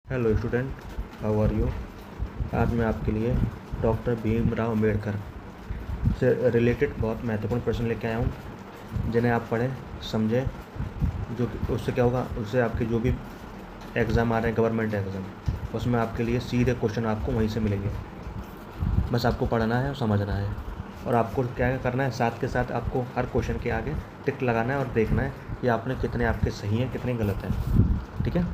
Hello student, how are you. आज मैं आपके लिए डॉक्टर भीमराव अम्बेडकर से रिलेटेड बहुत महत्वपूर्ण प्रश्न लेके आया हूँ, जिन्हें आप पढ़ें, समझें। जो कि उससे क्या होगा, उससे आपके जो भी एग्ज़ाम आ रहे हैं, गवर्नमेंट एग्ज़ाम, उसमें आपके लिए सीधे क्वेश्चन आपको वहीं से मिलेंगे। बस आपको पढ़ना है और समझना है, और आपको क्या करना है, साथ के साथ आपको हर क्वेश्चन के आगे टिक लगाना है और देखना है कि आपने कितने आपके सही हैं, कितने गलत हैं। ठीक है।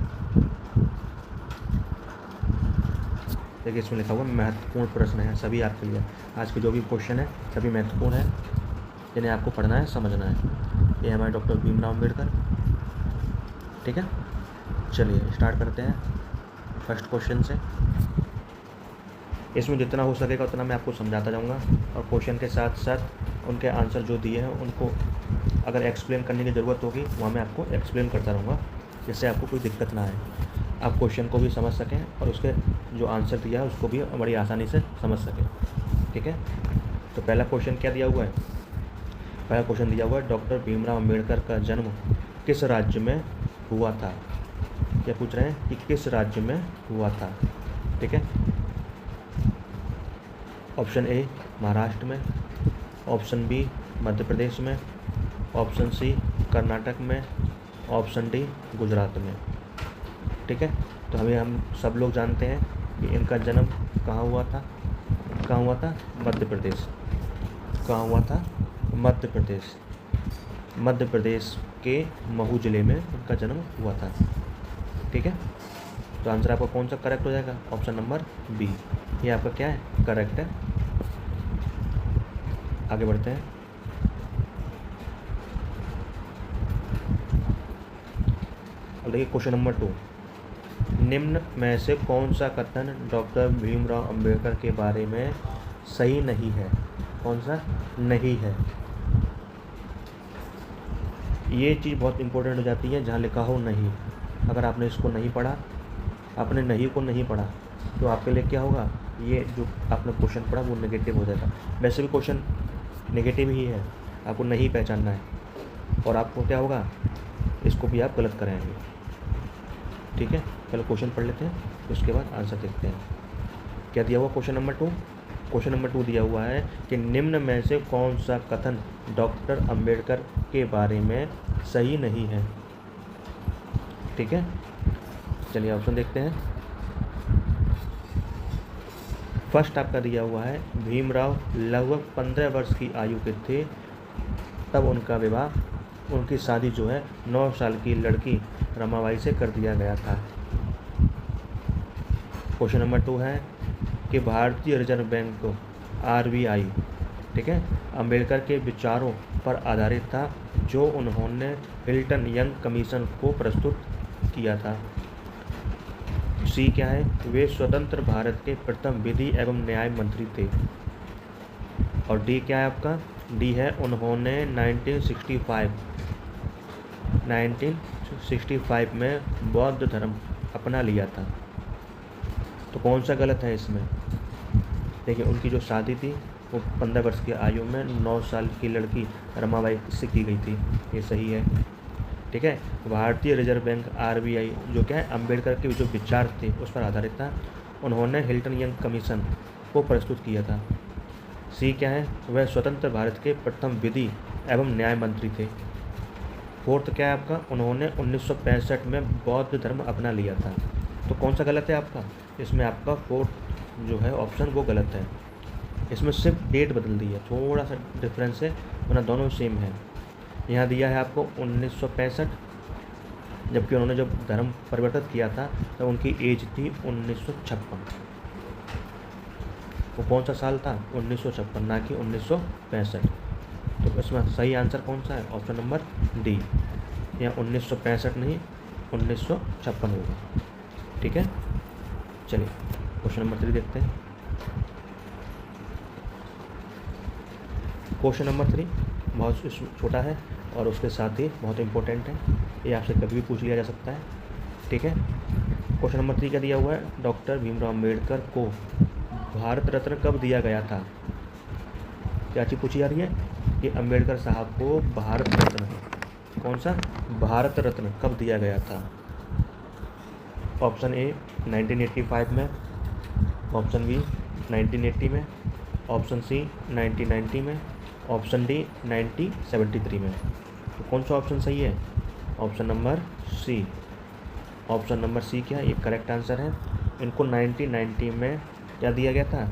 देखिए, इसमें लिखा हुआ महत्वपूर्ण प्रश्न है, सभी आपके लिए। आज के जो भी क्वेश्चन है सभी महत्वपूर्ण है, जिन्हें आपको पढ़ना है, समझना है। ये हमारे डॉक्टर भीमराव अम्बेडकर। ठीक है, चलिए स्टार्ट करते हैं फर्स्ट क्वेश्चन से। इसमें जितना हो सकेगा उतना मैं आपको समझाता जाऊंगा, और क्वेश्चन के साथ साथ उनके आंसर जो दिए हैं उनको अगर एक्सप्लेन करने की ज़रूरत होगी वहाँ मैं आपको एक्सप्लेन करता रहूँगा, जिससे आपको कोई दिक्कत ना आए, आप क्वेश्चन को भी समझ सकें और उसके जो आंसर दिया है उसको भी बड़ी आसानी से समझ सकें। ठीक है, तो पहला क्वेश्चन क्या दिया हुआ है। पहला क्वेश्चन दिया हुआ है, डॉक्टर भीमराव अम्बेडकर का जन्म किस राज्य में हुआ था। क्या पूछ रहे हैं कि किस राज्य में हुआ था। ठीक है, ऑप्शन ए महाराष्ट्र में, ऑप्शन बी मध्य प्रदेश में, ऑप्शन सी कर्नाटक में, ऑप्शन डी गुजरात में। ठीक है, तो हम सब लोग जानते हैं कि इनका जन्म कहाँ हुआ था। कहाँ हुआ था? मध्य प्रदेश। कहाँ हुआ था? मध्य प्रदेश। मध्य प्रदेश के महू ज़िले में इनका जन्म हुआ था। ठीक है, तो आंसर आपका कौन सा करेक्ट हो जाएगा? ऑप्शन नंबर बी, ये आपका क्या है? करेक्ट है। आगे बढ़ते हैं। अब देखिए क्वेश्चन नंबर 2, निम्न में से कौन सा कथन डॉक्टर भीमराव अम्बेडकर के बारे में सही नहीं है। कौन सा नहीं है? ये चीज़ बहुत इंपॉर्टेंट हो जाती है जहाँ लिखा हो नहीं। अगर आपने इसको नहीं पढ़ा, आपने नहीं को नहीं पढ़ा, तो आपके लिए क्या होगा, ये जो आपने क्वेश्चन पढ़ा वो नेगेटिव हो जाएगा। वैसे भी क्वेश्चन नेगेटिव ही है, आपको नहीं पहचानना है, और आपको क्या होगा, इसको भी आप गलत कराएंगे। ठीक है, चलो क्वेश्चन पढ़ लेते हैं, उसके बाद आंसर देखते हैं। क्या दिया हुआ क्वेश्चन नंबर 2? क्वेश्चन नंबर 2 दिया हुआ है कि निम्न में से कौन सा कथन डॉक्टर अंबेडकर के बारे में सही नहीं है। ठीक है, चलिए ऑप्शन देखते हैं। फर्स्ट आपका दिया हुआ है, भीमराव लगभग 15 वर्ष की आयु के थे तब उनका विवाह, उनकी शादी जो है 9 साल की लड़की रमाबाई से कर दिया गया था। क्वेश्चन नंबर 2 है कि भारतीय रिजर्व बैंक RBI, ठीक है, अंबेडकर के विचारों पर आधारित था जो उन्होंने हिल्टन यंग कमीशन को प्रस्तुत किया था। सी क्या है? वे स्वतंत्र भारत के प्रथम विधि एवं न्याय मंत्री थे। और डी क्या है आपका? डी है उन्होंने 1965 में बौद्ध धर्म अपना लिया था। तो कौन सा गलत है इसमें? देखिए, उनकी जो शादी थी वो 15 वर्ष की आयु में 9 साल की लड़की रमाबाई से की गई थी, ये सही है। ठीक है, भारतीय रिजर्व बैंक RBI जो क्या है, अंबेडकर के जो विचार थे उस पर आधारित था, उन्होंने हिल्टन यंग कमीशन को प्रस्तुत किया था। सी क्या है? वह स्वतंत्र भारत के प्रथम विधि एवं न्याय मंत्री थे। फोर्थ क्या है आपका? उन्होंने 1965 में बौद्ध धर्म अपना लिया था। तो कौन सा गलत है आपका? इसमें आपका फोर्थ जो है ऑप्शन वो गलत है। इसमें सिर्फ डेट बदल दी है, थोड़ा सा डिफरेंस है, वरना दोनों सेम है। यहाँ दिया है आपको 1965, जबकि उन्होंने जब धर्म परिवर्तित किया था तब उनकी एज थी 1956। वो कौन सा साल था? 1956, ना कि 1965। तो इसमें सही आंसर कौन सा है? ऑप्शन नंबर डी, यहाँ 1965 नहीं 1956 होगा। ठीक है, चलिए क्वेश्चन नंबर 3 देखते हैं। क्वेश्चन नंबर 3 बहुत छोटा है और उसके साथ ही बहुत इम्पोर्टेंट है, ये आपसे कभी भी पूछ लिया जा सकता है। ठीक है, क्वेश्चन नंबर 3 क्या दिया हुआ है? डॉक्टर भीमराव अम्बेडकर को भारत रत्न कब दिया गया था। क्या चीज़ पूछी जा रही है कि अम्बेडकर साहब को भारत रत्न, कौन सा? भारत रत्न कब दिया गया था। ऑप्शन ए 1985 में, ऑप्शन बी 1980 में, ऑप्शन सी 1990 में, ऑप्शन डी 1973 में। तो कौन सा ऑप्शन सही है? Option number C. Option number C क्या है? ये करेक्ट आंसर है। इनको 1990 में क्या दिया गया था?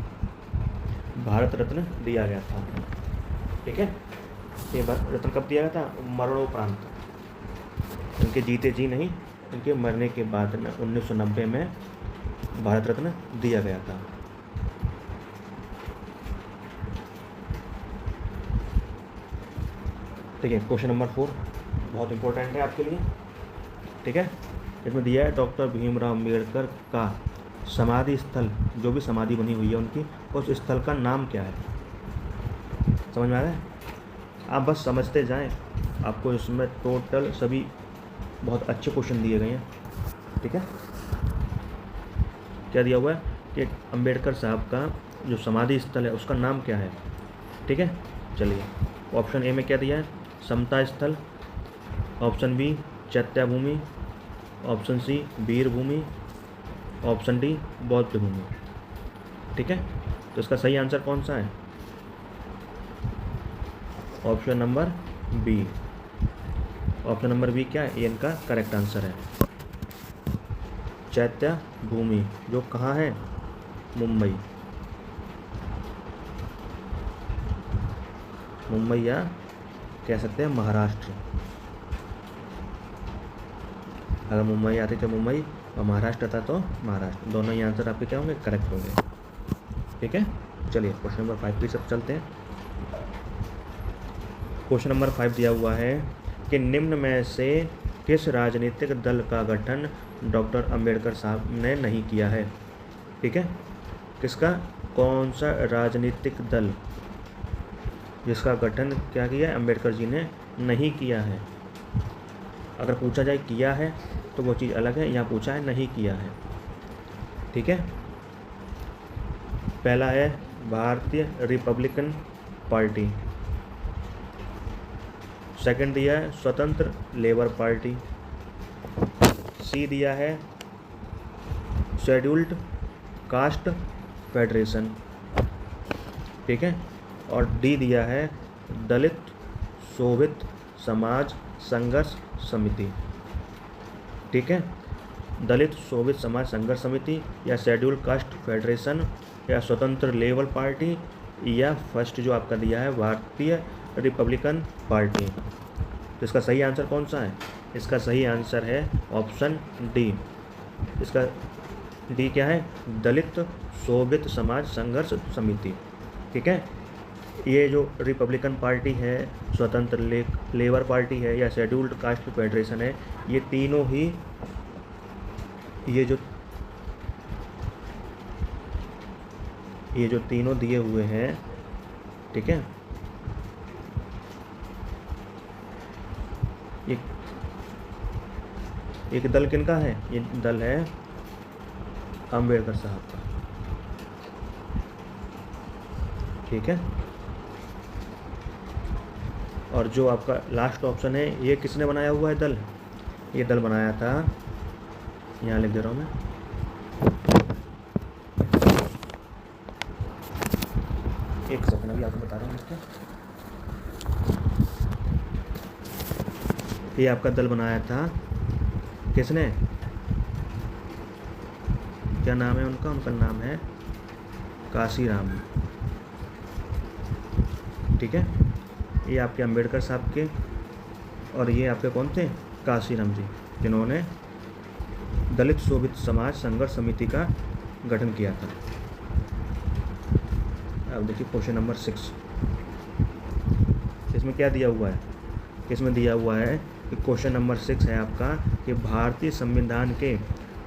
भारत रत्न दिया गया था। ठीक है, ये भारत रत्न कब दिया गया था? मरणोपरांत, इनके जीते जी नहीं, इनके मरने के बाद में 1990 में भारत रत्न दिया गया था। ठीक है, क्वेश्चन नंबर 4 बहुत इंपॉर्टेंट है आपके लिए। ठीक है, इसमें दिया है डॉक्टर भीमराव अम्बेडकर का समाधि स्थल, जो भी समाधि बनी हुई है उनकी, उस स्थल का नाम क्या है? समझ में आ रहा है? आप बस समझते जाएं, आपको इसमें टोटल सभी बहुत अच्छे क्वेश्चन दिए गए हैं। ठीक है, क्या दिया हुआ है कि अम्बेडकर साहब का जो समाधि स्थल है उसका नाम क्या है? ठीक है, चलिए ऑप्शन ए में क्या दिया है? समता स्थल, ऑप्शन बी चैत्य भूमि, ऑप्शन सी वीर भूमि, ऑप्शन डी बौद्ध भूमि। ठीक है, तो इसका सही आंसर कौन सा है? Option number B. Option number B क्या है? ये इनका करेक्ट आंसर है। चैत्य भूमि जो कहाँ है? मुंबई, मुंबई या कह सकते हैं महाराष्ट्र। अगर मुंबई आती तो मुंबई और महाराष्ट्र आता तो महाराष्ट्र, दोनों ही आंसर आपके क्या होंगे? करेक्ट होंगे। ठीक है, चलिए क्वेश्चन नंबर 5 की सब चलते हैं। क्वेश्चन नंबर 5 दिया हुआ है कि निम्न में से किस राजनीतिक दल का गठन डॉक्टर अंबेडकर साहब ने नहीं किया है? ठीक है, किसका, कौन सा राजनीतिक दल जिसका गठन क्या किया है? अंबेडकर जी ने नहीं किया है। अगर पूछा जाए किया है तो वो चीज़ अलग है, यहाँ पूछा है नहीं किया है। ठीक है, पहला है भारतीय रिपब्लिकन पार्टी, सेकंड दिया है स्वतंत्र लेबर पार्टी, सी दिया है शेड्यूल्ड कास्ट फेडरेशन, ठीक है, और डी दिया है दलित शोभित समाज संघर्ष समिति। ठीक है, दलित शोभित समाज संघर्ष समिति या शेड्यूल कास्ट फेडरेशन या स्वतंत्र लेबर पार्टी या फर्स्ट जो आपका दिया है भारतीय रिपब्लिकन पार्टी। तो इसका सही आंसर कौन सा है? इसका सही आंसर है ऑप्शन डी। इसका डी क्या है? दलित शोभित समाज संघर्ष समिति। ठीक है, ये जो रिपब्लिकन पार्टी है, स्वतंत्र लेबर पार्टी है या शेड्यूल्ड कास्ट फेडरेशन है, ये तीनों ही ये जो तीनों दिए हुए हैं, ठीक है, एक दल किनका है? ये दल है अंबेडकर साहब का। ठीक है, और जो आपका लास्ट ऑप्शन है, ये किसने बनाया हुआ है दल? ये दल बनाया था, यहाँ लिख दे रहा हूँ मैं, एक सेकंड अभी आपको बता रहा हूँ इसका। ये आपका दल बनाया था किसने? क्या नाम है उनका? उनका नाम है काशीराम। ठीक है, ये आपके अंबेडकर साहब के और ये आपके कौन थे? काशीराम जी, जिन्होंने दलित शोभित समाज संघर्ष समिति का गठन किया था। अब देखिए क्वेश्चन नंबर 6, इसमें क्या दिया हुआ है? इसमें दिया हुआ है कि क्वेश्चन नंबर 6 है आपका कि भारतीय संविधान के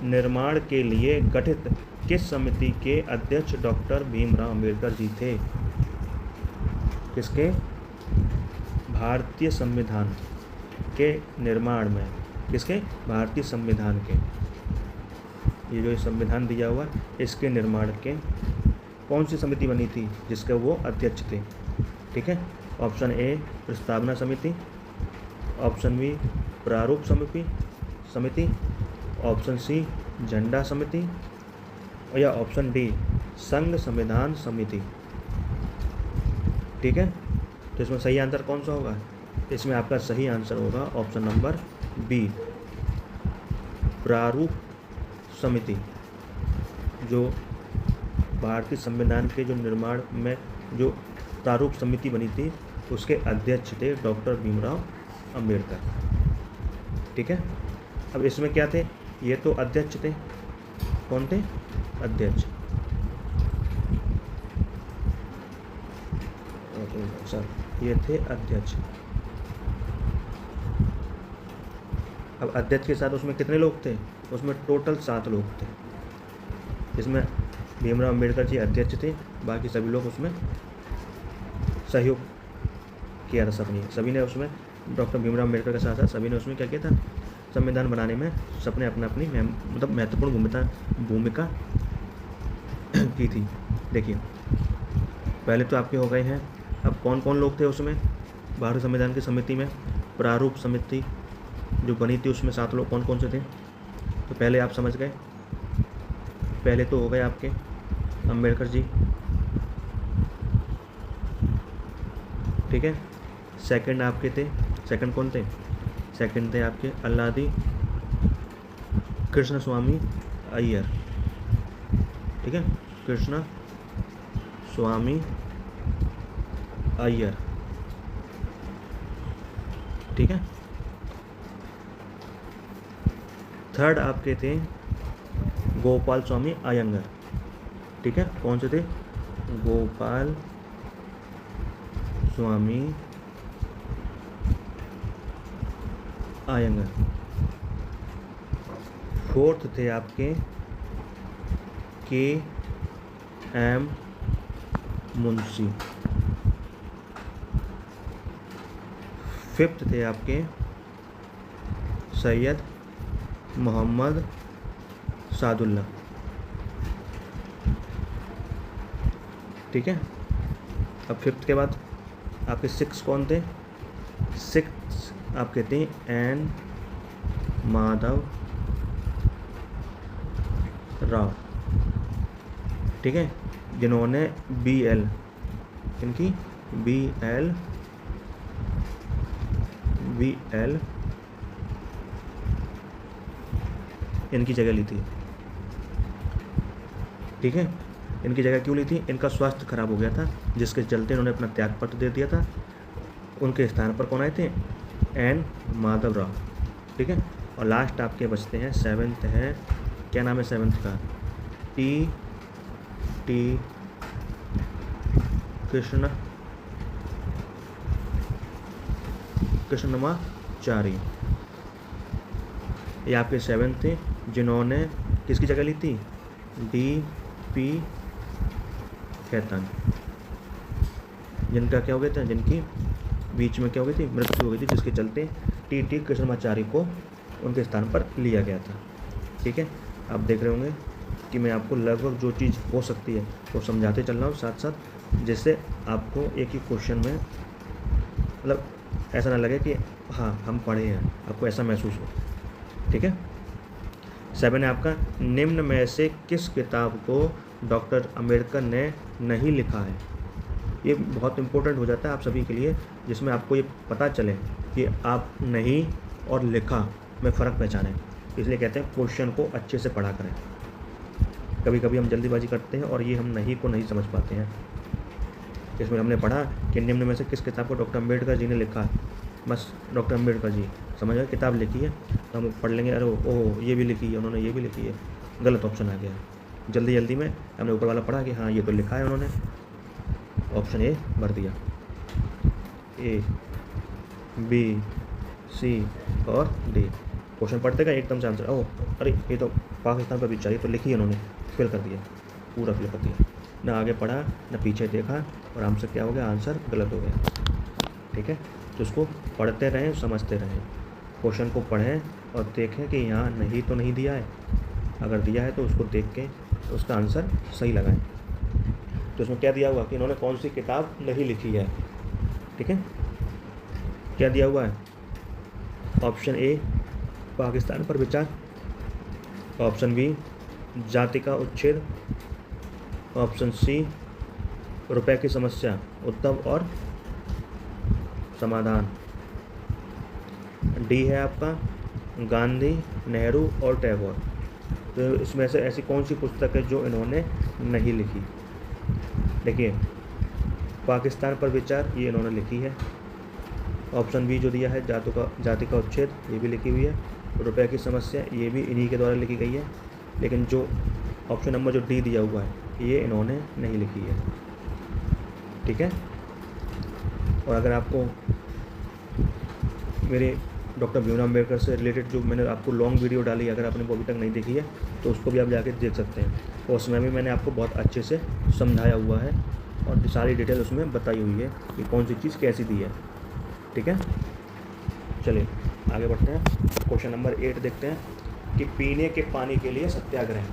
निर्माण के लिए गठित किस समिति के अध्यक्ष डॉक्टर भीमराव अम्बेडकर जी थे? किसके? भारतीय संविधान के निर्माण में, किसके? भारतीय संविधान के, ये जो संविधान दिया हुआ इसके निर्माण के कौन सी समिति बनी थी जिसके वो अध्यक्ष थे? ठीक है, ऑप्शन ए प्रस्तावना समिति, ऑप्शन बी प्रारूप समिति, ऑप्शन सी झंडा समिति, और या ऑप्शन डी संघ संविधान समिति। ठीक है, तो इसमें सही आंसर कौन सा होगा? इसमें आपका सही आंसर होगा ऑप्शन नंबर बी प्रारूप समिति। जो भारतीय संविधान के जो निर्माण में जो प्रारूप समिति बनी थी उसके अध्यक्ष थे डॉक्टर भीमराव अंबेडकर। ठीक है, अब इसमें क्या थे? ये तो अध्यक्ष थे। कौन थे? अध्यक्ष। सर ये थे अध्यक्ष। अब अध्यक्ष के साथ उसमें कितने लोग थे? उसमें टोटल 7 लोग थे। इसमें भीमराव अंबेडकर जी अध्यक्ष थे, बाकी सभी लोग उसमें सहयोग किया था। सभी ने उसमें डॉक्टर भीमराव अंबेडकर के साथ साथ सभी ने उसमें क्या किया था? संविधान बनाने में सबने अपना अपनी मतलब महत्वपूर्ण भूमिका की थी। देखिए, पहले तो आपके हो गए हैं। अब कौन कौन लोग थे उसमें? भारतीय संविधान की समिति में प्रारूप समिति जो बनी थी उसमें 7 लोग कौन कौन से थे? तो पहले आप समझ गए। पहले तो हो गए आपके अंबेडकर जी। ठीक है, सेकंड आपके थे, सेकंड कौन थे? सेकंड थे आपके अल्लादी कृष्ण स्वामी अय्यर। ठीक है, कृष्ण स्वामी अय्यर। ठीक है, थर्ड आपके थे गोपाल स्वामी अयंगर। ठीक है, कौन से थे? गोपाल स्वामी अयंगर। फोर्थ थे आपके के.एम. मुंशी। फिफ्थ थे आपके सैयद मोहम्मद सादुल्ला। ठीक है, अब फिफ्थ के बाद आपके 6 कौन थे? 6 आपके थे एन माधव राव। ठीक है, जिन्होंने BL इनकी BL इनकी जगह ली थी। ठीक है, इनकी जगह क्यों ली थी? इनका स्वास्थ्य खराब हो गया था, जिसके चलते इन्होंने अपना त्यागपत्र दे दिया था। उनके स्थान पर कौन आए थे? एन माधव राव। ठीक है, और लास्ट आपके बचते हैं 7th है, क्या नाम है 7th का? टी कृष्णमाचारी। ये आपके 7th थे, जिन्होंने किसकी जगह ली थी? D.P. खेतान। जिनका क्या हो गया था? जिनकी बीच में क्या हो गई थी? मृत्यु हो गई थी, जिसके चलते टी कृष्णमाचारी को उनके स्थान पर लिया गया था। ठीक है, आप देख रहे होंगे कि मैं आपको लगभग जो चीज़ हो सकती है वो समझाते चल रहा हूँ साथ साथ, जिससे आपको एक ही क्वेश्चन में मतलब ऐसा ना लगे कि हाँ हम पढ़े हैं, आपको ऐसा महसूस हो। ठीक है, 7 है आपका निम्न में से किस किताब को डॉक्टर अंबेडकर ने नहीं लिखा है? ये बहुत इम्पोर्टेंट हो जाता है आप सभी के लिए, जिसमें आपको ये पता चले कि आप नहीं और लिखा में फ़र्क पहचानें। इसलिए कहते हैं क्वेश्चन को अच्छे से पढ़ा करें। कभी कभी हम जल्दीबाजी करते हैं और ये हम नहीं को नहीं समझ पाते हैं। इसमें हमने पढ़ा कि निम्न में से किस किताब को डॉक्टर अंबेडकर जी ने लिखा है, बस डॉक्टर अंबेडकर जी समझ गए किताब लिखी है तो हम पढ़ लेंगे, अरे ओह ये भी लिखी है उन्होंने, ये भी लिखी है। गलत ऑप्शन आ गया। जल्दी जल्दी में हमने ऊपर वाला पढ़ा कि हाँ ये तो लिखा है उन्होंने, ऑप्शन ए भर दिया। A, B, C और D। क्वेश्चन पढ़ते का एकदम से आंसर, ओह अरे ये तो पाकिस्तान पर भी चाहिए तो लिखी है उन्होंने, फिल कर दिया, पूरा फिल कर दिया। ना आगे पढ़ा ना पीछे देखा और हमसे क्या हो गया? आंसर गलत हो गया। ठीक है, तो उसको पढ़ते रहें, समझते रहें, क्वेश्चन को पढ़ें और देखें कि यहाँ नहीं तो नहीं दिया है, अगर दिया है तो उसको देख के उसका आंसर सही लगाएं। तो इसमें क्या दिया हुआ कि इन्होंने कौन सी किताब नहीं लिखी है। ठीक है, क्या दिया हुआ है? ऑप्शन ए पाकिस्तान पर विचार, ऑप्शन बी जाति का उच्छेद, ऑप्शन सी रुपए की समस्या, उद्धव और समाधान, डी है आपका गांधी, नेहरू और टैगोर। तो इसमें से ऐसी कौन सी पुस्तक है जो इन्होंने नहीं लिखी? देखिए, पाकिस्तान पर विचार ये इन्होंने लिखी है, ऑप्शन बी जो दिया है जाति का उच्छेद ये भी लिखी हुई है, रुपए की समस्या ये भी इन्हीं के द्वारा लिखी गई है, लेकिन जो ऑप्शन नंबर जो डी दिया हुआ है ये इन्होंने नहीं लिखी है। ठीक है। और अगर आपको मेरे डॉक्टर भीमराव अम्बेडकर से रिलेटेड जो मैंने आपको लॉन्ग वीडियो डाली, अगर आपने वो अभी तक नहीं देखी है तो उसको भी आप जाके देख सकते हैं, और उसमें भी मैंने आपको बहुत अच्छे से समझाया हुआ है और सारी डिटेल उसमें बताई हुई है कि कौन सी चीज़ कैसी दी है। ठीक है, चलिए आगे बढ़ते हैं। क्वेश्चन नंबर 8 देखते हैं कि पीने के पानी के लिए सत्याग्रह,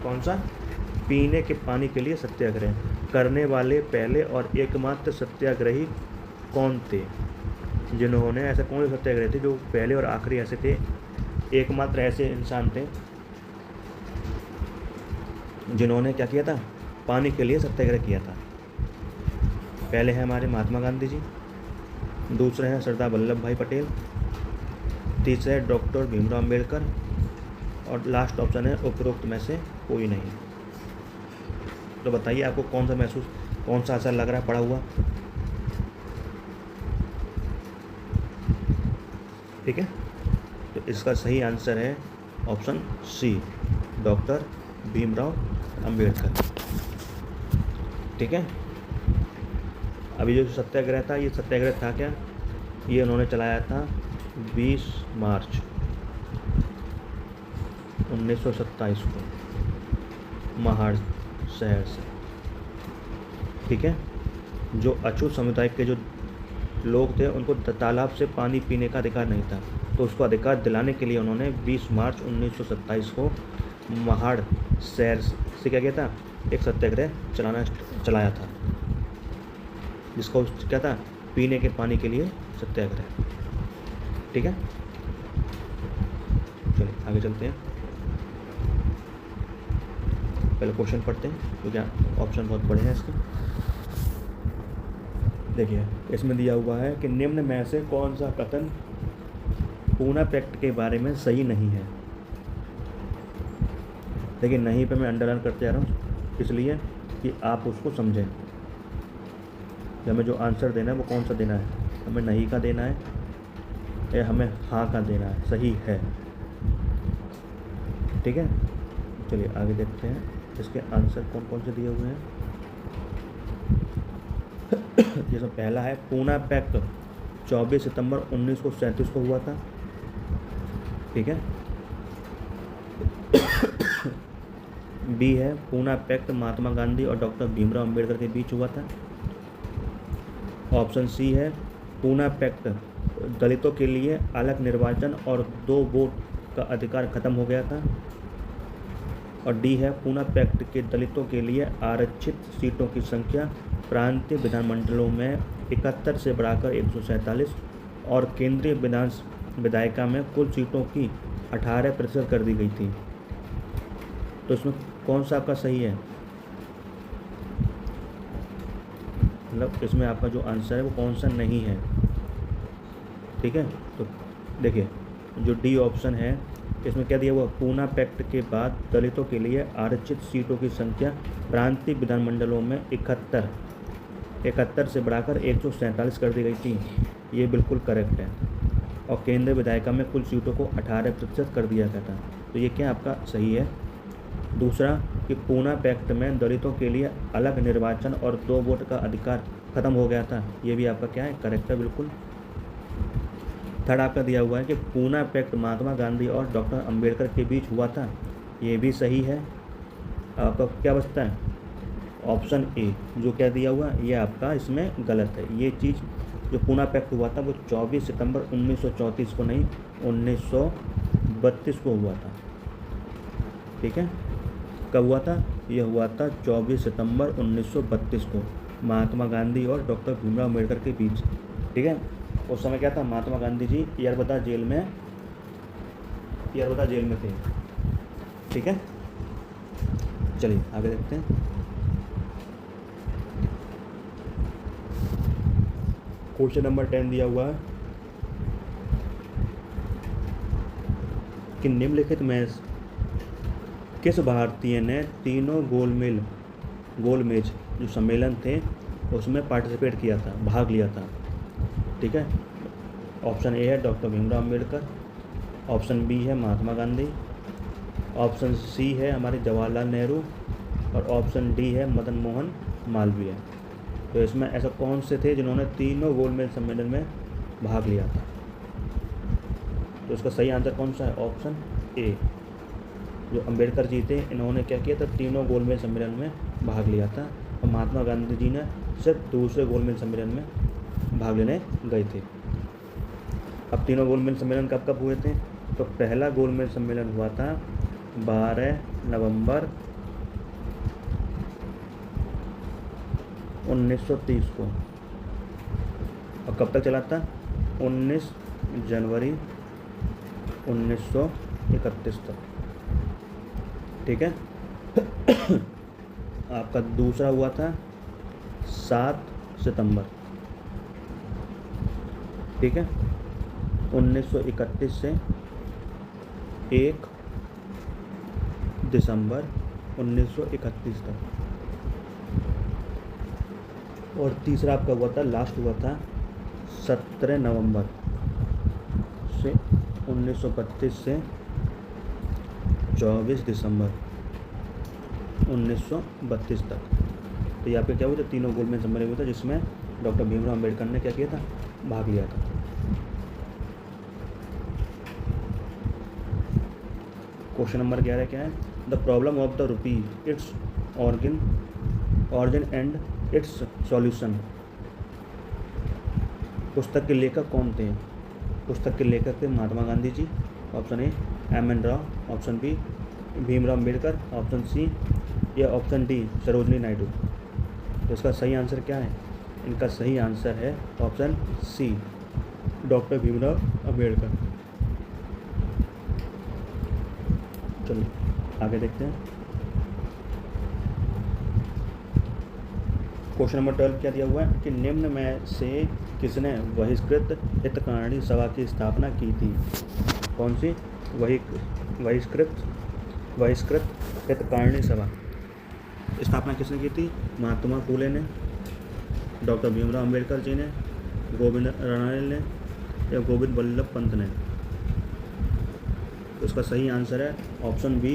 कौन सा? पीने के पानी के लिए सत्याग्रह करने वाले पहले और एकमात्र सत्याग्रही कौन थे? जिन्होंने ऐसे कौन से सत्याग्रही थे जो पहले और आखिरी ऐसे थे, एकमात्र ऐसे इंसान थे जिन्होंने क्या किया था? पानी के लिए सत्याग्रह किया था। पहले है हमारे महात्मा गांधी जी, दूसरे हैं सरदार वल्लभ भाई पटेल, तीसरे है डॉक्टर भीमराव अम्बेडकर, और लास्ट ऑप्शन है उपरोक्त में से कोई नहीं। तो बताइए आपको कौन सा असर लग रहा है पड़ा हुआ? ठीक है, तो इसका सही आंसर है option C, doctor Bhimrao Ambedkar. ठीक है, अभी जो सत्याग्रह था, ये सत्याग्रह था क्या? ये उन्होंने चलाया था 20 मार्च 1927 को महाड़ शहर से। ठीक है, जो अछूत समुदाय के जो लोग थे उनको तालाब से पानी पीने का अधिकार नहीं था, तो उसको अधिकार दिलाने के लिए उन्होंने 20 मार्च 1927 को महाड़ शहर से क्या किया था? एक सत्याग्रह चलाया था, जिसको क्या था? पीने के पानी के लिए सत्याग्रह। ठीक है, चलिए आगे चलते हैं। पहले क्वेश्चन पढ़ते हैं क्योंकि ऑप्शन बहुत बड़े हैं इसके। देखिए, इसमें दिया हुआ है कि निम्न में से कौन सा कथन पूना पैक्ट के बारे में सही नहीं है। देखिए, नहीं पे मैं अंडरलाइन करते जा रहा हूँ इसलिए कि आप उसको समझें कि हमें जो आंसर देना है वो कौन सा देना है, हमें नहीं का देना है या हमें हाँ का देना है, सही है। ठीक है, चलिए आगे देखते हैं इसके आंसर कौन कौन से दिए हुए हैं। जैसे पहला है पूना पैक्ट 24 सितंबर 1937 को हुआ था। ठीक है, बी है पूना पैक्ट महात्मा गांधी और डॉक्टर भीमराव अम्बेडकर के बीच हुआ था। ऑप्शन सी है पूना पैक्ट दलितों के लिए अलग निर्वाचन और 2 वोट का अधिकार खत्म हो गया था। और डी है पूना पैक्ट के दलितों के लिए आरक्षित सीटों की संख्या प्रांतीय विधानमंडलों में 71 से बढ़ाकर 147 और केंद्रीय विधायिका में कुल सीटों की 18% कर दी गई थी। तो इसमें कौन सा आपका सही है? मतलब इसमें आपका जो आंसर है वो कौन सा नहीं है? ठीक है, तो देखिए जो डी ऑप्शन है इसमें क्या दिया हुआ? पूना पैक्ट के बाद दलितों के लिए आरक्षित सीटों की संख्या प्रांतीय विधानमंडलों में 71 से बढ़ाकर 147 कर दी गई थी। ये बिल्कुल करेक्ट है। और केंद्रीय विधायिका में कुल सीटों को 18% कर दिया गया था। तो ये क्या आपका सही है? दूसरा कि पूना पैक्ट में दलितों के लिए अलग निर्वाचन और 2 वोट का अधिकार खत्म हो गया था। ये भी आपका क्या है? करेक्ट है बिल्कुल। थर्ड आपका दिया हुआ है कि पूना पैक्ट महात्मा गांधी और डॉक्टर अंबेडकर के बीच हुआ था। ये भी सही है। आपका क्या बचता है? ऑप्शन ए जो क्या दिया हुआ ये आपका इसमें गलत है। ये चीज़ जो पूना पैक्ट हुआ था वो 24 सितंबर 1934 को नहीं 1932 को हुआ था। ठीक है, कब हुआ था? ये हुआ था 24 सितंबर 1932 को महात्मा गांधी और डॉक्टर भीमराव अम्बेडकर के बीच। ठीक है, उस समय क्या था? महात्मा गांधी जी यरबदा जेल में ईयर बता जेल में थे। ठीक है, चलिए आगे देखते हैं। क्वेश्चन नंबर 10 दिया हुआ है कि निम्नलिखित में किस भारतीय ने तीनों गोलमेज जो सम्मेलन थे उसमें पार्टिसिपेट किया था, भाग लिया था। ठीक है, ऑप्शन ए है doctor Bhimrao Ambedkar, option B है महात्मा गांधी, ऑप्शन सी है हमारे जवाहरलाल नेहरू और ऑप्शन डी है मदन मोहन मालवीय। तो इसमें ऐसा कौन से थे जिन्होंने तीनों गोलमेज सम्मेलन में भाग लिया था? तो इसका सही आंसर कौन सा है? ऑप्शन ए। जो अम्बेडकर जी थे इन्होंने क्या किया था? तीनों गोलमेज सम्मेलन में भाग लिया था। और महात्मा गांधी जी ने सिर्फ दूसरे गोलमेज सम्मेलन में भाग लेने गए थे। अब तीनों गोलमेज सम्मेलन कब कब हुए थे? तो पहला गोलमेज सम्मेलन हुआ था 12 नवंबर 1930 को, और कब तक चला था? 19 जनवरी 1931 तक। ठीक है। आपका दूसरा हुआ था 7 सितंबर, ठीक है, 1931 से 1 दिसंबर 1931 तक। और तीसरा आपका हुआ था, लास्ट हुआ था 17 नवंबर से 1932 से 24 दिसंबर 1932 तक। तो यहाँ पे क्या हुआ था? तीनों गोलमेज सम्मेलन हुआ था जिसमें डॉक्टर भीमराव अम्बेडकर ने क्या किया था? भाग लिया था। क्वेश्चन नंबर 11 क्या है? The problem of the rupee, its origin and its solution. पुस्तक के लेखक कौन थे? पुस्तक के लेखक थे Mahatma Gandhi ji, option A M N. Rao, option B Bhimrao Ambedkar, option C या ऑप्शन डी सरोजनी नायडू। तो इसका सही आंसर क्या है? इनका सही आंसर है option C doctor Bhimrao Ambedkar. चलिए आगे देखते हैं। क्वेश्चन नंबर 12 क्या दिया हुआ है कि निम्न में से किसने बहिष्कृत हितकारिणी सभा की स्थापना की थी? कौन सी? बहिष्कृत हितकारिणी सभा स्थापना किसने की थी? महात्मा फूले ने, डॉक्टर भीमराव अम्बेडकर जी ने, गोविंद रानडे ने या गोविंद वल्लभ पंत ने। तो इसका सही आंसर है option B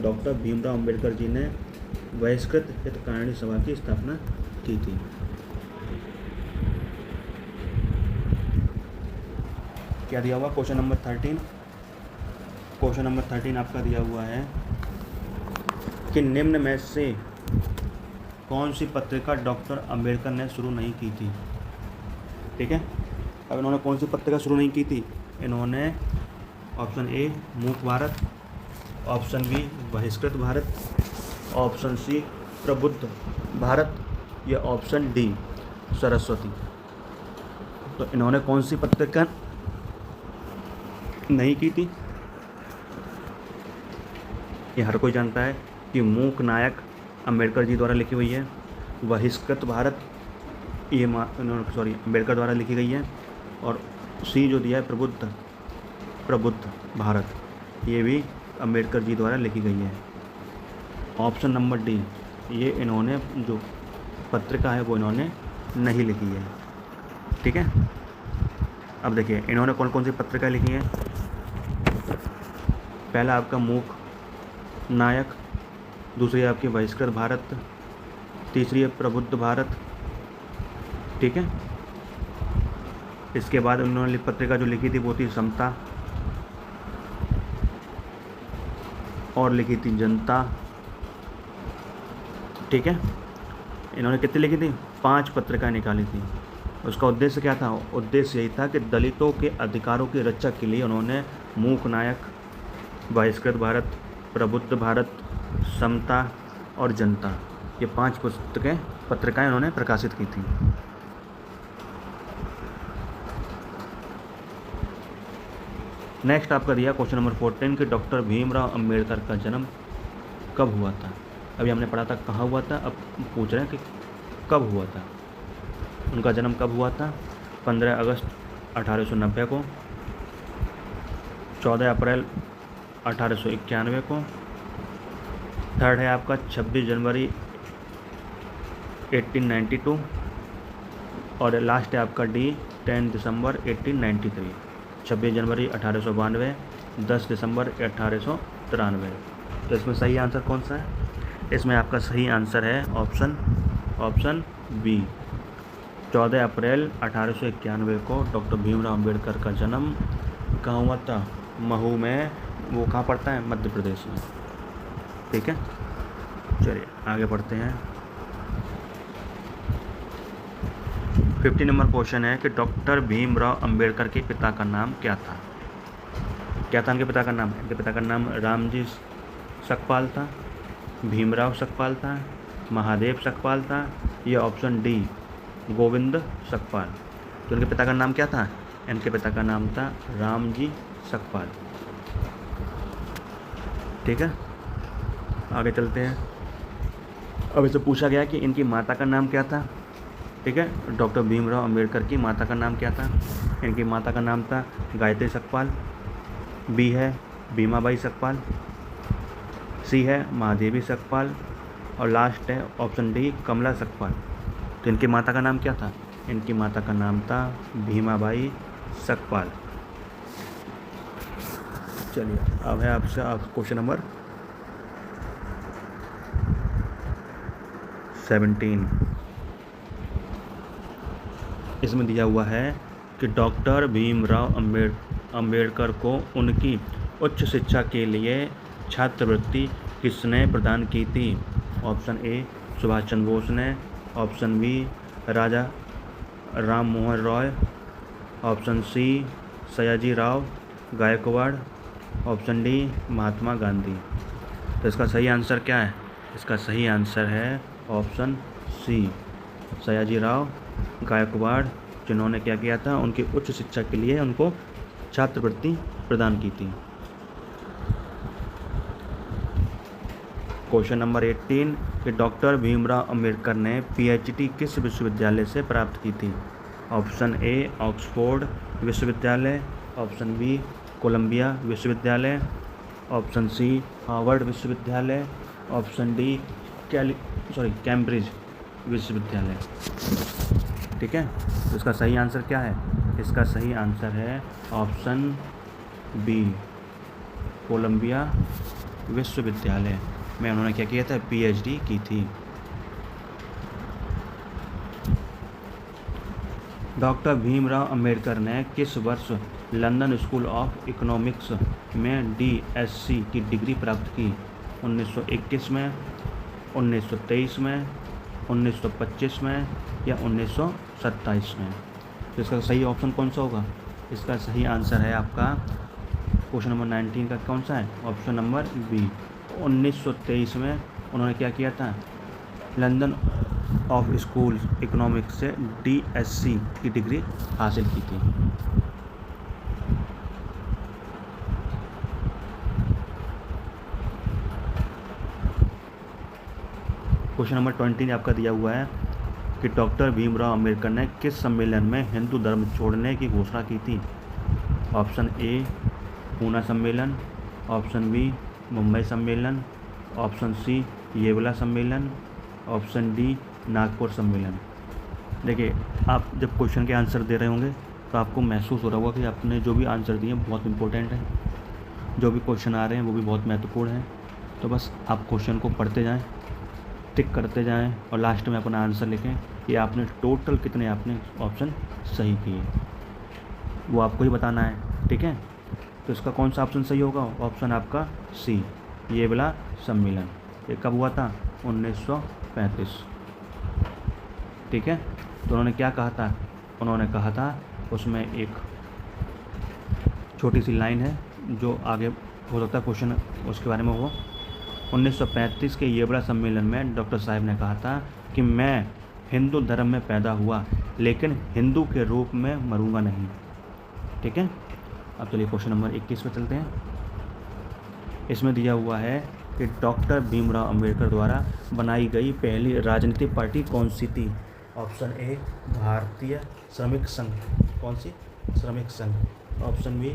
doctor Bhimrao Ambedkar ji ने बहिष्कृत हितकारिणी सभा की स्थापना की थी। क्या दिया हुआ? Question number 13। क्वेश्चन नंबर 13 आपका दिया हुआ है कि निम्न में से कौन सी पत्रिका डॉक्टर अम्बेडकर ने शुरू नहीं की थी? ठीक है, अब इन्होंने कौन सी पत्रिका शुरू नहीं की थी? इन्होंने ऑप्शन ए मूक भारत, ऑप्शन बी बहिष्कृत भारत, ऑप्शन सी प्रबुद्ध भारत या ऑप्शन डी सरस्वती। तो इन्होंने कौन सी पत्रिका नहीं की थी? ये हर कोई जानता है कि मूक नायक अम्बेडकर जी द्वारा लिखी हुई है, बहिष्कृत भारत ये अम्बेडकर द्वारा लिखी गई है, और सी जो दिया है प्रबुद्ध भारत ये भी अम्बेडकर जी द्वारा लिखी गई है। ऑप्शन नंबर डी ये इन्होंने जो पत्रिका है वो इन्होंने नहीं लिखी है। ठीक है, अब देखिए इन्होंने कौन कौन सी पत्रिका लिखी है। पहला आपका मूक नायक, दूसरी आपकी बहिष्कृत भारत, तीसरी है प्रबुद्ध भारत। ठीक है, इसके बाद उन्होंने पत्रिका जो लिखी थी वो थी समता, और लिखी थी जनता। ठीक है, इन्होंने कितनी लिखी थी? 5 पत्रिकाएं निकाली थी। उसका उद्देश्य क्या था? उद्देश्य यही था कि दलितों के अधिकारों की रक्षा के लिए उन्होंने मूक नायक, बहिष्कृत भारत, प्रबुद्ध भारत, समता और जनता ये 5 पत्रिकाएं उन्होंने प्रकाशित की थी। नेक्स्ट आपका दिया क्वेश्चन नंबर 14 कि डॉक्टर भीमराव अंबेडकर का जन्म कब हुआ था। अभी हमने पढ़ा था कहाँ हुआ था, अब पूछ रहे हैं कि कब हुआ था। उनका जन्म कब हुआ था? 15 अगस्त 1890 को, 14 अप्रैल 1891 को, थर्ड है आपका 26 जनवरी 1892 और लास्ट है आपका डी 10 दिसंबर 1893। 26 जनवरी 1892, 10 दिसंबर 1893। तो इसमें सही आंसर कौन सा है? इसमें आपका सही आंसर है ऑप्शन बी। 14 अप्रैल 1891 को डॉक्टर भीमराव अंबेडकर का जन्म कहाँ हुआ था? महू में। वो कहाँ पड़ता है? मध्य प्रदेश में। ठीक है, चलिए आगे बढ़ते हैं। 50 नंबर क्वेश्चन है कि डॉक्टर भीमराव अंबेडकर के पिता का नाम क्या था? क्या था उनके पिता का नाम? इनके पिता का नाम रामजी सकपाल था, भीमराव सकपाल था, महादेव सकपाल था, या ऑप्शन डी गोविंद सकपाल। तो इनके पिता का नाम क्या था? इनके पिता का नाम था रामजी सकपाल। ठीक है, आगे चलते हैं। अब इससे पूछा गया कि इनकी माता का नाम क्या था। ठीक है, डॉक्टर भीमराव अंबेडकर की माता का नाम क्या था? इनकी माता का नाम था गायत्री सकपाल, बी है भीमाबाई सकपाल, सी है महादेवी सकपाल और लास्ट है ऑप्शन डी कमला सकपाल। तो इनकी माता का नाम क्या था? इनकी माता का नाम था भीमाबाई सकपाल। चलिए अब है आपसे क्वेश्चन नंबर 17। इसमें दिया हुआ है कि डॉक्टर भीमराव अंबेडकर को उनकी उच्च शिक्षा के लिए छात्रवृत्ति किसने प्रदान की थी? ऑप्शन ए सुभाष चंद्र बोस ने, option B Raja Ram Mohan Roy, option C Sayaji Rao Gaikwad, option D Mahatma Gandhi. तो इसका सही आंसर क्या है? इसका सही आंसर है ऑप्शन सी सयाजी राव गायकवाड़, जिन्होंने क्या किया था? उनकी उच्च शिक्षा के लिए उनको छात्रवृत्ति प्रदान की थी। क्वेश्चन नंबर 18 कि डॉक्टर भीमराव अंबेडकर ने पीएचडी किस विश्वविद्यालय से प्राप्त की थी? ऑप्शन ए ऑक्सफोर्ड विश्वविद्यालय, ऑप्शन बी कोलंबिया विश्वविद्यालय, ऑप्शन सी हार्वर्ड विश्वविद्यालय, ऑप्शन डी कैम्ब्रिज विश्वविद्यालय। ठीक है, तो इसका सही आंसर क्या है? इसका सही आंसर है ऑप्शन बी कोलंबिया विश्वविद्यालय में उन्होंने क्या किया था? पीएचडी की थी। डॉक्टर भीमराव अंबेडकर ने किस वर्ष लंदन स्कूल ऑफ इकोनॉमिक्स में डीएससी की डिग्री प्राप्त की? 1921 में, 1923 में, 1925 में या 1927 में? तो इसका सही ऑप्शन कौन सा होगा? इसका सही आंसर है आपका क्वेश्चन नंबर 19 का कौन सा है? ऑप्शन नंबर बी 1923 में उन्होंने क्या किया था? लंदन ऑफ स्कूल इकोनॉमिक्स से डीएससी की डिग्री हासिल की थी। क्वेश्चन नंबर 20 आपका दिया हुआ है कि डॉक्टर भीमराव अंबेडकर ने किस सम्मेलन में हिंदू धर्म छोड़ने की घोषणा की थी? ऑप्शन ए पूना सम्मेलन, ऑप्शन बी मुंबई सम्मेलन, ऑप्शन सी येवला सम्मेलन, ऑप्शन डी नागपुर सम्मेलन। देखिए, आप जब क्वेश्चन के आंसर दे रहे होंगे तो आपको महसूस हो रहा होगा कि आपने जो भी आंसर दिए बहुत इंपॉर्टेंट है, जो भी क्वेश्चन आ रहे हैं वो भी बहुत महत्वपूर्ण हैं। तो बस आप क्वेश्चन को पढ़ते जाएं, टिक करते जाएं और लास्ट में अपना आंसर लिखें कि आपने टोटल कितने आपने ऑप्शन सही किए, वो आपको ही बताना है। ठीक है, तो इसका कौन सा ऑप्शन सही होगा? ऑप्शन आपका सी ये वाला सम्मेलन। ये कब हुआ था? 1935। ठीक है, तो उन्होंने क्या कहा था? उन्होंने कहा था, उसमें एक छोटी सी लाइन है जो आगे हो सकता है क्वेश्चन उसके बारे में हो। 1935 के ये बड़ा सम्मेलन में डॉक्टर साहब ने कहा था कि मैं हिंदू धर्म में पैदा हुआ लेकिन हिंदू के रूप में मरूंगा नहीं। ठीक है, अब चलिए क्वेश्चन नंबर 21 पे चलते हैं। इसमें दिया हुआ है कि डॉक्टर भीमराव अंबेडकर द्वारा बनाई गई पहली राजनीतिक पार्टी कौन सी थी। ऑप्शन ए भारतीय श्रमिक संघ, कौन सी, श्रमिक संघ। ऑप्शन बी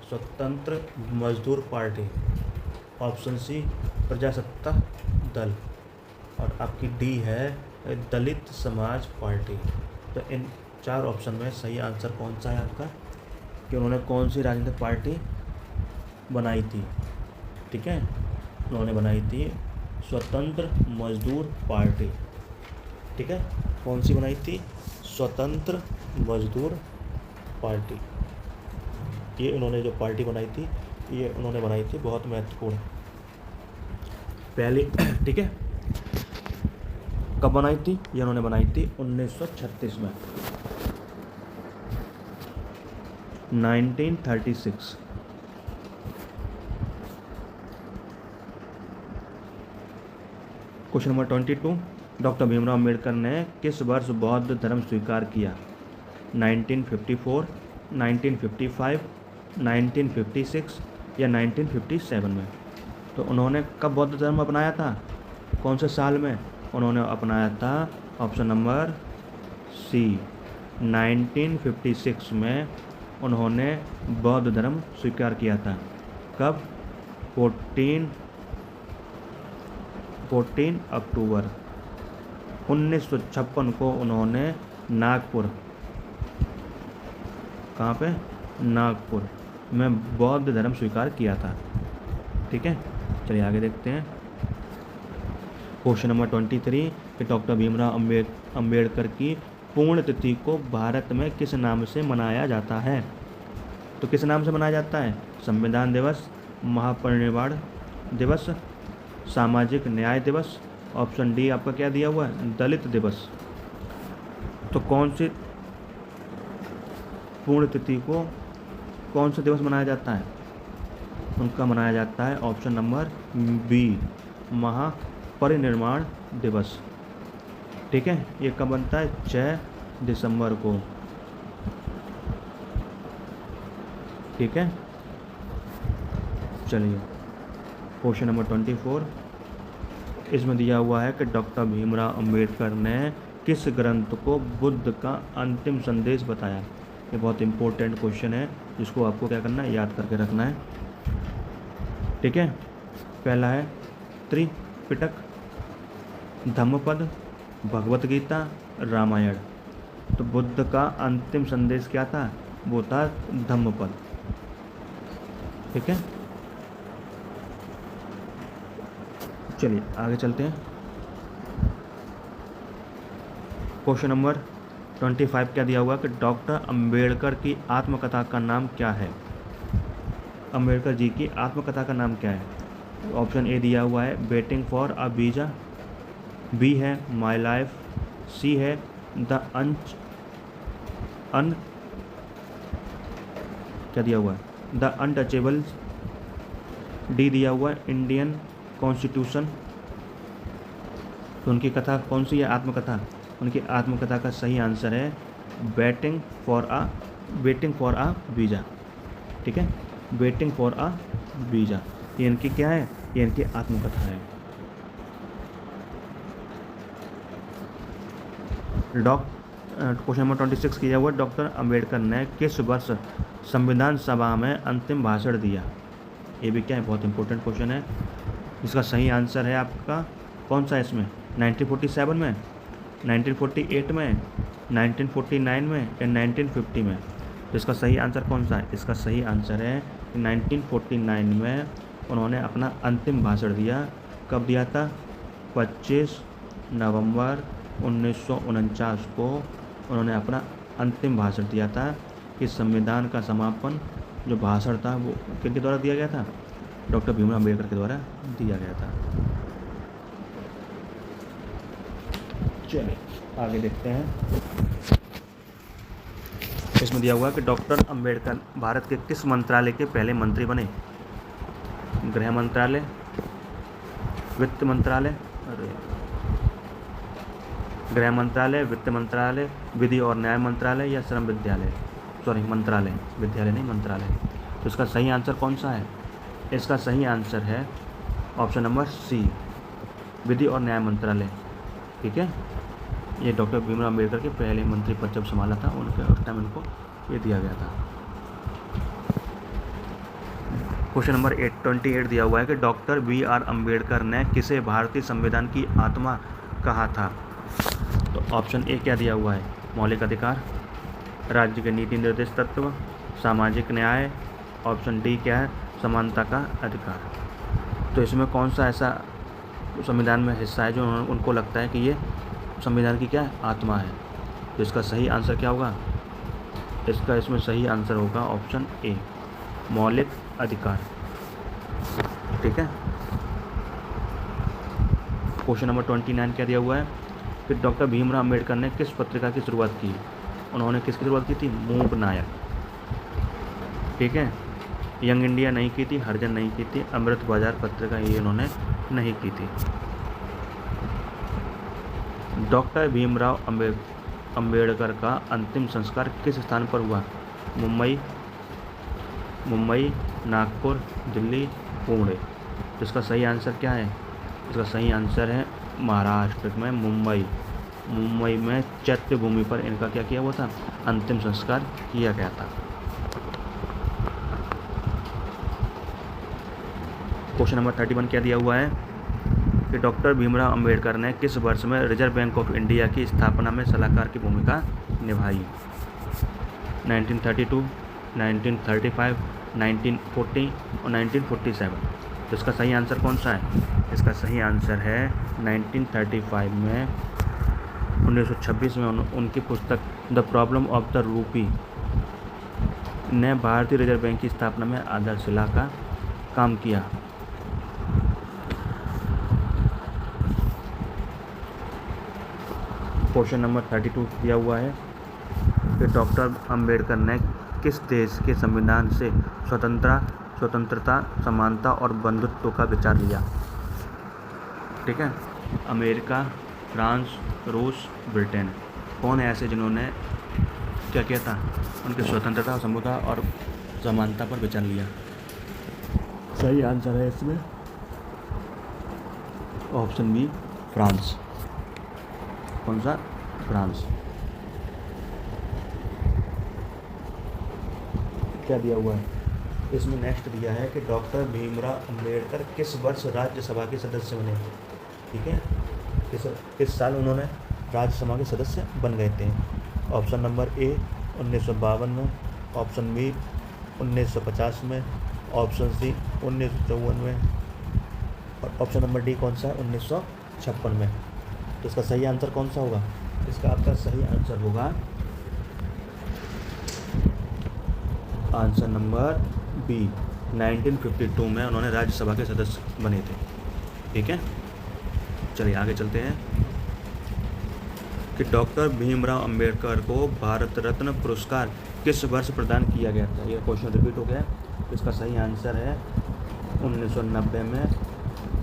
स्वतंत्र मजदूर पार्टी। ऑप्शन सी प्रजासत्ताक दल। और आपकी डी है दलित समाज पार्टी। तो इन 4 ऑप्शन में सही आंसर कौन सा है आपका, कि उन्होंने कौन सी राजनीतिक पार्टी बनाई थी। ठीक है, उन्होंने बनाई थी स्वतंत्र मजदूर पार्टी। ठीक है, कौन सी बनाई थी, स्वतंत्र मजदूर पार्टी। ये उन्होंने जो पार्टी बनाई थी, ये उन्होंने बनाई थी, बहुत महत्वपूर्ण पहली। ठीक है, कब बनाई थी, ये उन्होंने बनाई थी 1936 में, 1936। Question number 22, doctor Bhimrao Ambedkar ने किस वर्ष बौद्ध धर्म स्वीकार किया। 1954, 1955, 1956 या 1957 में। तो उन्होंने कब बौद्ध धर्म अपनाया था, कौन से साल में उन्होंने अपनाया था। ऑप्शन नंबर सी 1956 में उन्होंने बौद्ध धर्म स्वीकार किया था। कब, 14 अक्टूबर 1956 को उन्होंने नागपुर, कहाँ पे, नागपुर में बौद्ध धर्म स्वीकार किया था। ठीक है, चलिए आगे देखते हैं। क्वेश्चन नंबर 23, कि डॉक्टर भीमराव अंबेडकर की पूर्ण तिथि को भारत में किस नाम से मनाया जाता है। तो किस नाम से मनाया जाता है, संविधान दिवस, महापरिनिर्वाण दिवस, सामाजिक न्याय दिवस। ऑप्शन डी आपका क्या दिया हुआ है, दलित दिवस। तो कौन सी पूर्ण तिथि को कौन सा दिवस मनाया जाता है, उनका मनाया जाता है ऑप्शन नंबर बी, महापरिनिर्वाण दिवस। ठीक है, ये कब बनता है, 6 दिसंबर को। ठीक है, चलिए क्वेश्चन नंबर 24, इसमें दिया हुआ है कि डॉक्टर भीमराव अंबेडकर ने किस ग्रंथ को बुद्ध का अंतिम संदेश बताया। ये बहुत इंपॉर्टेंट क्वेश्चन है, जिसको आपको क्या करना है, याद करके रखना है। ठीक है, पहला है त्रिपिटक, धम्मपद, भगवत गीता, रामायण। तो बुद्ध का अंतिम संदेश क्या था, वो था धम्मपद। ठीक है, चलिए आगे चलते हैं। क्वेश्चन नंबर 25 क्या दिया हुआ कि डॉक्टर अंबेडकर की आत्मकथा का नाम क्या है। अंबेडकर जी की आत्मकथा का नाम क्या है। ऑप्शन ए दिया हुआ है waiting for a visa, B है माई लाइफ, सी है द क्या दिया हुआ है, द अनटचेबल्स, डी दिया हुआ है इंडियन कॉन्स्टिट्यूशन। तो उनकी कथा कौन सी है, आत्मकथा। उनकी आत्मकथा का सही आंसर है वेटिंग फॉर अ वीज़ा। ठीक है, वेटिंग फॉर अ वीज़ा, ये इनकी क्या है, ये इनकी आत्मकथा है। क्वेश्चन नंबर 26 किया हुआ, डॉक्टर अंबेडकर ने किस वर्ष संविधान सभा में अंतिम भाषण दिया। ये भी क्या है, बहुत इंपॉर्टेंट क्वेश्चन है। इसका सही आंसर है आपका कौन सा है इसमें, 1947 में, 1948 में, 1949 में या 1950 में। तो इसका सही आंसर कौन सा है, इसका सही आंसर है 1949 में उन्होंने अपना अंतिम भाषण दिया। कब दिया था, 25 नवंबर 1949 को उन्होंने अपना अंतिम भाषण दिया था। इस संविधान का समापन जो भाषण था वो किनके द्वारा दिया गया था, डॉक्टर भीमराव अम्बेडकर के द्वारा दिया गया था। चलिए आगे देखते हैं। इसमें दिया हुआ कि डॉक्टर अंबेडकर भारत के किस मंत्रालय के पहले मंत्री बने। गृह मंत्रालय, वित्त मंत्रालय, गृह मंत्रालय, वित्त मंत्रालय, विधि और न्याय मंत्रालय या श्रम मंत्रालय, विद्यालय नहीं मंत्रालय। तो इसका सही आंसर कौन सा है? इसका सही आंसर है ऑप्शन नंबर सी, विधि और न्याय मंत्रालय। ठीक है, ये डॉक्टर भीमराव अम्बेडकर के पहले मंत्री पद जब संभाला था उनके उस टाइम उनको ये दिया गया था। क्वेश्चन नंबर 28 दिया हुआ है कि डॉक्टर BR अम्बेडकर ने किसे भारतीय संविधान की आत्मा कहा था? तो ऑप्शन ए क्या दिया हुआ है? मौलिक अधिकार, राज्य के नीति निर्देश तत्व, सामाजिक न्याय, ऑप्शन डी क्या है? समानता का अधिकार। तो इसमें कौन सा ऐसा संविधान में हिस्सा है जो उनको लगता है कि ये संविधान की क्या है? आत्मा है। तो इसका सही आंसर क्या होगा? इसका इसमें सही आंसर होगा ऑप्शन ए, मौलिक अधिकार। ठीक है, क्वेश्चन नंबर 29 क्या दिया हुआ है कि डॉक्टर भीमराव अम्बेडकर ने किस पत्रिका की शुरुआत की? उन्होंने किसकी शुरुआत की थी? मूक नायक। ठीक है, यंग इंडिया नहीं की थी, हरिजन नहीं की थी, अमृत बाजार पत्रिका ये उन्होंने नहीं की थी। डॉक्टर भीमराव अम्बेडकर का अंतिम संस्कार किस स्थान पर हुआ? मुंबई, नागपुर, दिल्ली, पुणे। तो इसका सही आंसर क्या है? इसका सही आंसर है महाराष्ट्र में मुंबई में चैत्य भूमि पर इनका क्या किया हुआ था? अंतिम संस्कार किया गया था। क्वेश्चन नंबर 31 क्या दिया हुआ है कि डॉक्टर भीमराव अम्बेडकर ने किस वर्ष में रिजर्व बैंक ऑफ इंडिया की स्थापना में सलाहकार की भूमिका निभाई? 1932, 1935, 1940 और 1947। तो इसका सही आंसर कौन सा है? इसका सही आंसर है 1935 में 1926 में उनकी पुस्तक the problem of the rupee ने भारतीय रिजर्व बैंक की स्थापना में आधारशिला का काम किया। क्वेश्चन नंबर 32 दिया हुआ है कि डॉक्टर अम्बेडकर ने किस देश के संविधान से स्वतंत्रता, समानता और बंधुत्व का विचार लिया? ठीक है, अमेरिका, फ्रांस, रूस, ब्रिटेन। कौन है ऐसे जिन्होंने क्या किया था? उनकी स्वतंत्रता, समता और समानता पर विचार लिया। सही आंसर है इसमें ऑप्शन बी, फ्रांस। कौन सा? फ्रांस। क्या दिया हुआ है इसमें? नेक्स्ट दिया है कि डॉक्टर भीमराव अम्बेडकर किस वर्ष राज्यसभा के सदस्य बने? ठीक है, किस साल उन्होंने राज्यसभा के सदस्य बन गए थे? ऑप्शन नंबर ए 1952 में, ऑप्शन बी 1950 में, ऑप्शन सी 1954 में और ऑप्शन नंबर डी कौन सा है? 1956 में। तो इसका सही आंसर कौन सा होगा? इसका आपका सही आंसर होगा आंसर नंबर बी, 1952 में उन्होंने राज्यसभा के सदस्य बने थे। ठीक है, चलिए आगे चलते हैं कि डॉक्टर भीमराव अम्बेडकर को भारत रत्न पुरस्कार किस वर्ष प्रदान किया गया था? ये क्वेश्चन रिपीट हो गया। इसका सही आंसर है 1990 में।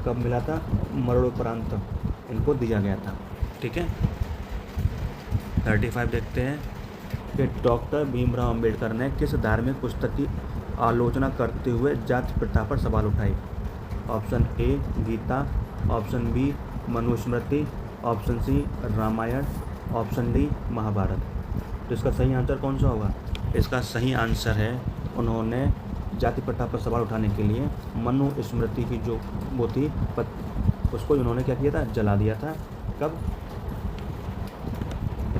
कब मिला था? मरणोपरांत इनको दिया गया था। ठीक है, 35 देखते हैं कि डॉक्टर भीमराव अम्बेडकर ने किस धार्मिक पुस्तक की आलोचना करते हुए जाति प्रथा पर सवाल उठाए? Option A Gita, option B Manusmriti, option C Ramayana, option D Mahabharata. तो इसका सही आंसर कौन सा होगा? इसका सही आंसर है उन्होंने जाति प्रथा पर सवाल उठाने के लिए मनुस्मृति की जो वो थी उसको उन्होंने क्या किया था? जला दिया था। कब?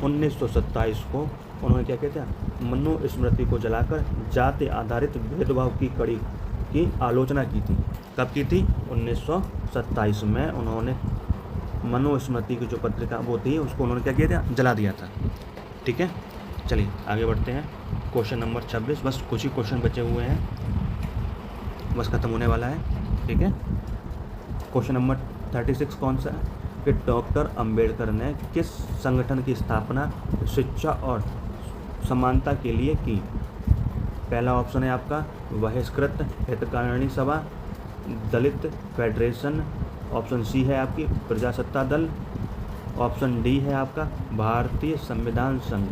1927 को उन्होंने क्या किया था? मनुस्मृति को जलाकर जाति आधारित भेदभाव की कड़ी की आलोचना की थी। कब की थी? 1927 में उन्होंने मनुस्मृति की जो पत्रिका वो थी उसको उन्होंने क्या किया था? जला दिया था। ठीक है, चलिए आगे बढ़ते हैं। क्वेश्चन नंबर 26, बस कुछ ही क्वेश्चन बचे हुए हैं, बस ख़त्म होने वाला है। ठीक है, क्वेश्चन नंबर 36 कौन सा है कि डॉक्टर अंबेडकर ने किस संगठन की स्थापना शिक्षा और समानता के लिए की? पहला ऑप्शन है आपका बहिष्कृत हितकारिणी सभा, दलित फेडरेशन, ऑप्शन सी है आपकी प्रजासत्ता दल, ऑप्शन डी है आपका भारतीय संविधान संघ।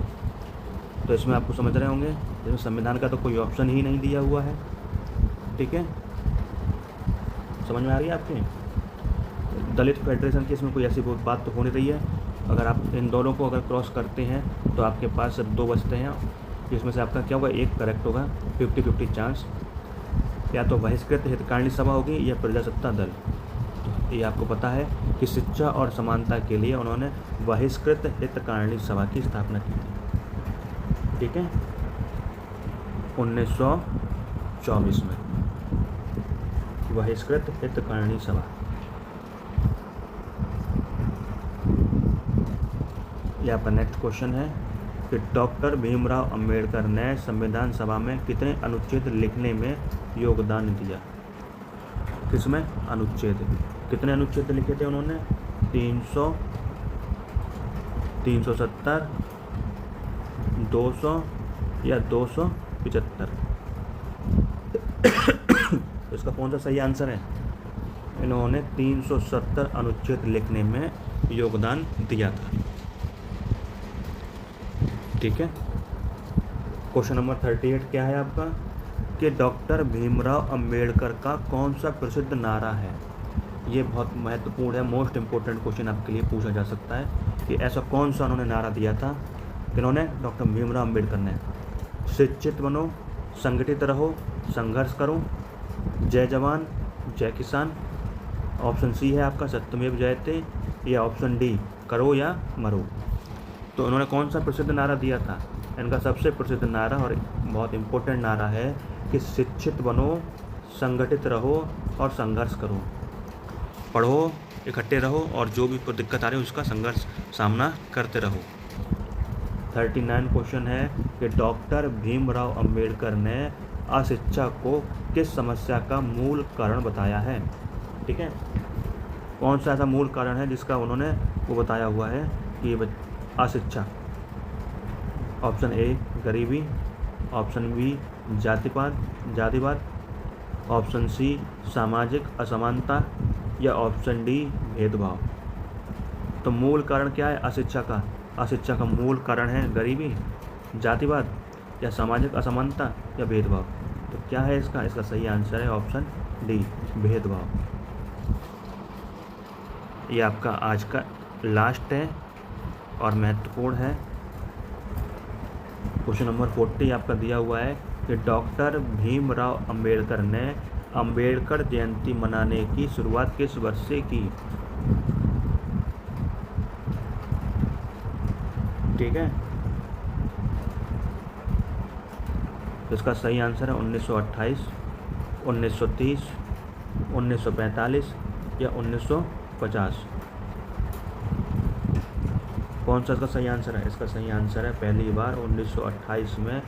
तो इसमें आपको समझ रहे होंगे इसमें संविधान का तो कोई ऑप्शन ही नहीं दिया हुआ है, ठीक है, समझ में आ रही है आपके? दलित फेडरेशन की इसमें कोई ऐसी बात तो हो नहीं रही है। अगर आप इन दोनों को अगर क्रॉस करते हैं तो आपके पास 2 बचते हैं, जिसमें से आपका क्या होगा, एक करेक्ट होगा, 50-50 चांस। या तो बहिष्कृत हितकारिणी सभा होगी या प्रजासत्ता दल। तो ये आपको पता है कि शिक्षा और समानता के लिए उन्होंने बहिष्कृत हितकारिणी सभा की स्थापना की थी, ठीक है, 1924 में, बहिष्कृत हितकारिणी सभा। ये आपका नेक्स्ट क्वेश्चन है कि डॉक्टर भीमराव अंबेडकर ने संविधान सभा में कितने अनुच्छेद लिखने में योगदान दिया? किसमें? अनुच्छेद। कितने अनुच्छेद लिखे थे उन्होंने? 300, 370, 200 या 275? इसका कौन सा सही आंसर है? इन्होंने 370 अनुच्छेद लिखने में योगदान दिया था, ठीक है। क्वेश्चन नंबर 38 क्या है आपका कि डॉक्टर भीमराव अंबेडकर का कौन सा प्रसिद्ध नारा है? ये बहुत महत्वपूर्ण है, मोस्ट इम्पोर्टेंट क्वेश्चन आपके लिए पूछा जा सकता है कि ऐसा कौन सा उन्होंने नारा दिया था। इन्होंने, डॉक्टर भीमराव अंबेडकर ने, शिक्षित बनो, संगठित रहो, संघर्ष करो, जय जवान जय किसान। ऑप्शन सी है आपका सत्यमेव जयते, या ऑप्शन डी करो या मरो। तो उन्होंने कौन सा प्रसिद्ध नारा दिया था? इनका सबसे प्रसिद्ध नारा और बहुत इम्पोर्टेंट नारा है कि शिक्षित बनो, संगठित रहो और संघर्ष करो। पढ़ो, इकट्ठे रहो और जो भी दिक्कत आ रही है उसका संघर्ष सामना करते रहो। 39 क्वेश्चन है कि डॉक्टर भीमराव अंबेडकर ने अशिक्षा को किस समस्या का मूल कारण बताया है? ठीक है, कौन सा ऐसा मूल कारण है जिसका उन्होंने वो बताया हुआ है कि ये अशिक्षा? ऑप्शन ए गरीबी, ऑप्शन बी जातिवाद, ऑप्शन सी सामाजिक असमानता या ऑप्शन डी भेदभाव। तो मूल कारण क्या है अशिक्षा का? अशिक्षा का मूल कारण है गरीबी, जातिवाद या सामाजिक असमानता या भेदभाव। तो क्या है इसका? इसका सही आंसर है ऑप्शन डी भेदभाव। ये आपका आज का लास्ट है और महत्वपूर्ण है। क्वेश्चन नंबर 40 आपका दिया हुआ है कि डॉक्टर भीमराव अंबेडकर ने अंबेडकर जयंती मनाने की शुरुआत किस वर्ष से की? ठीक है, इसका सही आंसर है 1928, 1930, 1945 या 1950। कौन सा इसका सही आंसर है? इसका सही आंसर है पहली बार 1928 में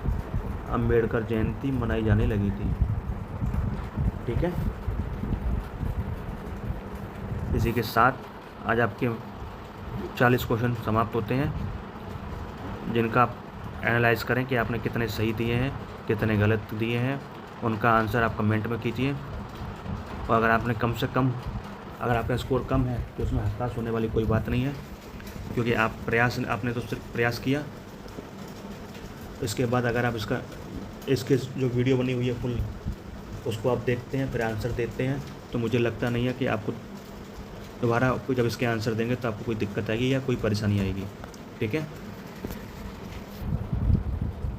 अंबेडकर जयंती मनाई जाने लगी थी, ठीक है। इसी के साथ आज आपके 40 क्वेश्चन समाप्त होते हैं, जिनका आप एनालाइज करें कि आपने कितने सही दिए हैं, कितने गलत दिए हैं। उनका आंसर आप कमेंट में कीजिए। और अगर आपने कम से कम, अगर आपका स्कोर कम है तो उसमें हताश होने वाली कोई बात नहीं है, क्योंकि आपने तो सिर्फ प्रयास किया। इसके बाद अगर आप इसके जो वीडियो बनी हुई है फुल, उसको आप देखते हैं फिर आंसर देते हैं, तो मुझे लगता नहीं है कि आपको दोबारा जब इसके आंसर देंगे तो आपको कोई दिक्कत आएगी या कोई परेशानी आएगी, ठीक है।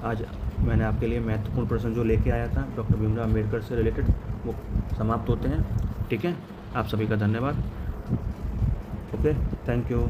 आज मैंने आपके लिए महत्वपूर्ण प्रश्न जो लेके आया था डॉक्टर भीमराव अंबेडकर से रिलेटेड, वो समाप्त होते हैं, ठीक है। आप सभी का धन्यवाद। Okay, thank you.